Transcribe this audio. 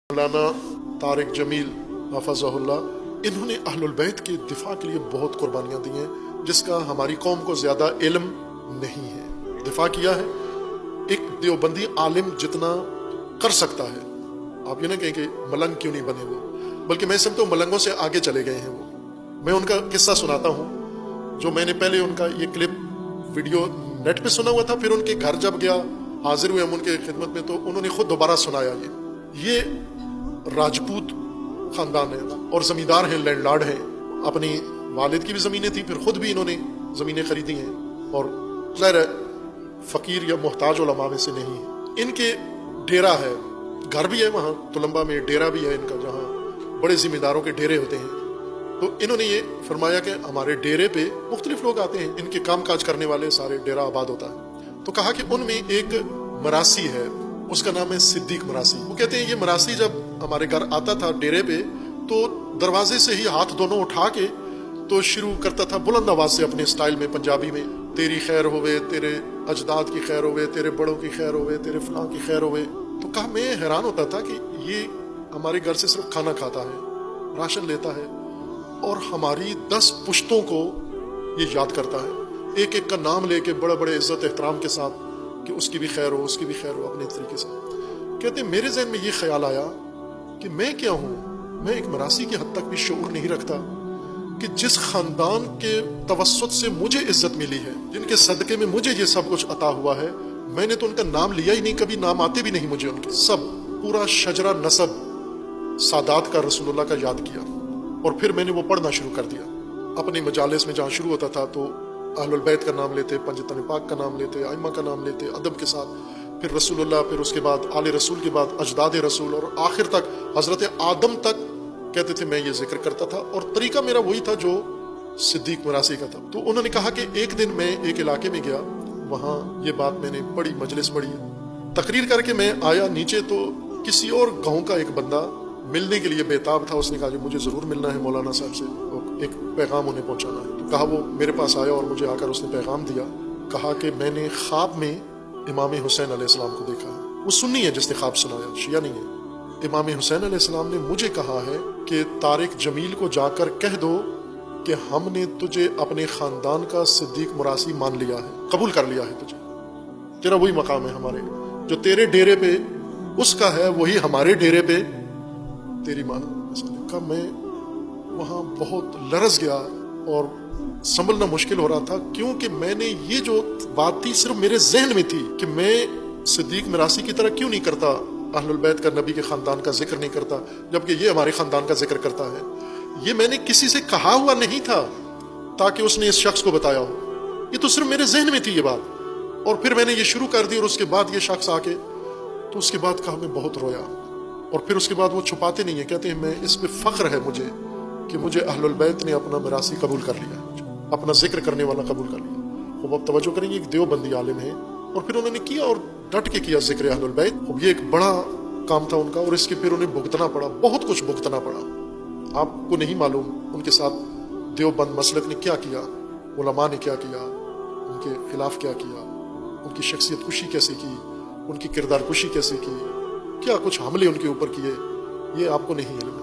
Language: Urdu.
مولانا طارق جمیل حفظہullah انہوں نے اہل بیت کے دفاع کے لیے بہت قربانیاں دی ہیں جس کا ہماری قوم کو زیادہ علم نہیں ہے. دفاع کیا ہے ایک دیوبندی عالم جتنا کر سکتا ہے. آپ یہ نہ کہیں کہ ملنگ کیوں نہیں بنے وہ، بلکہ میں سمجھتا ہوں ملنگوں سے آگے چلے گئے ہیں وہ. میں ان کا قصہ سناتا ہوں جو میں نے پہلے ان کا یہ کلپ ویڈیو نیٹ پہ سنا ہوا تھا، پھر ان کے گھر جب گیا حاضر ہوئے ہم ان کے خدمت میں تو انہوں نے خود دوبارہ سنایا. یہ راجپوت خاندان ہے اور زمیندار ہیں، لینڈ لارڈ ہیں. اپنی والد کی بھی زمینیں تھیں، پھر خود بھی انہوں نے زمینیں خریدی ہیں اور ظاہر ہے فقیر یا محتاج علماء میں سے نہیں ہے. ان کے ڈیرا ہے، گھر بھی ہے وہاں تلمبہ میں، ڈیرا بھی ہے ان کا جہاں بڑے ذمہ داروں کے ڈیرے ہوتے ہیں. تو انہوں نے یہ فرمایا کہ ہمارے ڈیرے پہ مختلف لوگ آتے ہیں، ان کے کام کاج کرنے والے سارے ڈیرا آباد ہوتا ہے. تو کہا کہ ان میں ایک مراسی ہے، اس کا نام ہے صدیق مراسی. وہ کہتے ہیں یہ مراسی جب ہمارے گھر آتا تھا ڈیرے پہ تو دروازے سے ہی ہاتھ دونوں اٹھا کے تو شروع کرتا تھا بلند آواز سے اپنے سٹائل میں پنجابی میں، تیری خیر ہوئے، تیرے اجداد کی خیر ہوئے، تیرے بڑوں کی خیر ہوئے، تیرے فلاں کی خیر ہوئے. تو کہا میں حیران ہوتا تھا کہ یہ ہمارے گھر سے صرف کھانا کھاتا ہے، راشن لیتا ہے اور ہماری 10 پشتوں کو یہ یاد کرتا ہے، ایک ایک کا نام لے کے بڑے بڑے عزت احترام کے ساتھ کہ اس کی بھی خیر ہو، اس کی بھی خیر ہو اپنے طریقے سے. کہتے ہیں میرے ذہن میں یہ خیال آیا کہ میں کیا ہوں، میں ایک مراسی کی حد تک بھی شعور نہیں رکھتا کہ جس خاندان کے توسط سے مجھے عزت ملی ہے، جن کے صدقے میں مجھے یہ سب کچھ عطا ہوا ہے، میں نے تو ان کا نام لیا ہی نہیں، کبھی نام آتے بھی نہیں مجھے ان کے. سب پورا شجرہ نسب سادات کا، رسول اللہ کا یاد کیا اور پھر میں نے وہ پڑھنا شروع کر دیا. اپنی مجالس میں جہاں شروع ہوتا تھا تو اہل البیت کا نام لیتے، پنجتن پاک کا نام لیتے، ائمہ کا نام لیتے ادب کے ساتھ، پھر رسول اللہ، پھر اس کے بعد آل رسول کے بعد اجداد رسول اور آخر تک حضرت آدم تک کہتے تھے. میں یہ ذکر کرتا تھا اور طریقہ میرا وہی تھا جو صدیق مراسی کا تھا. تو انہوں نے کہا کہ ایک دن میں ایک علاقے میں گیا، وہاں یہ بات میں نے پڑھی، مجلس پڑھی، تقریر کر کے میں آیا نیچے تو کسی اور گاؤں کا ایک بندہ ملنے کے لیے بےتاب تھا. اس نے کہا کہ مجھے ضرور ملنا ہے مولانا صاحب سے، ایک پیغام انہیں پہنچانا ہے. تو کہا وہ میرے پاس آیا اور مجھے آ کر اس نے پیغام دیا. کہا کہ میں نے خواب میں امام حسین علیہ السلام کو دیکھا ہے. وہ سنی ہے جس نے خواب سنایا، شیعہ نہیں ہے. امام حسین علیہ السلام نے مجھے کہا ہے کہ طارق جمیل کو جا کر کہہ دو کہ ہم نے تجھے اپنے خاندان کا صدیق مراسی مان لیا ہے، قبول کر لیا ہے تجھے. تیرا وہی مقام ہے ہمارے، جو تیرے ڈیرے پہ اس کا ہے وہی ہمارے ڈیرے پہ تیری مان. کا میں وہاں بہت لرز گیا اور سنبھلنا مشکل ہو رہا تھا، کیونکہ میں نے یہ جو بات تھی صرف میرے ذہن میں تھی کہ میں صدیق مراسی کی طرح کیوں نہیں کرتا اہل البیت کا، نبی کے خاندان کا ذکر نہیں کرتا، جبکہ یہ ہمارے خاندان کا ذکر کرتا ہے. یہ میں نے کسی سے کہا ہوا نہیں تھا تاکہ اس نے اس شخص کو بتایا ہو، یہ تو صرف میرے ذہن میں تھی یہ بات. اور پھر میں نے یہ شروع کر دی اور اس کے بعد یہ شخص آ کے تو اس کے بعد کہا میں بہت رویا. اور پھر اس کے بعد وہ چھپاتے نہیں ہیں، کہتے ہیں میں اس پہ فخر ہے مجھے کہ مجھے اہل البیت نے اپنا مراسی قبول کر لیا، اپنا ذکر کرنے والا قبول کر لیا. خوب اب توجہ کریں گے، ایک دیوبندی عالم ہے اور پھر انہوں نے کیا اور ڈٹ کے کیا ذکر اہل البیت. اب یہ ایک بڑا کام تھا ان کا اور اس کے پھر انہیں بھگتنا پڑا، بہت کچھ بھگتنا پڑا. آپ کو نہیں معلوم ان کے ساتھ دیوبند مسلک نے کیا کیا، علماء نے کیا کیا، ان کے خلاف کیا کیا، ان کی شخصیت کشی کیسے کی، ان کی کردار کشی کیسے کی، کیا کچھ حملے ان کے اوپر کیے، یہ آپ کو نہیں علم.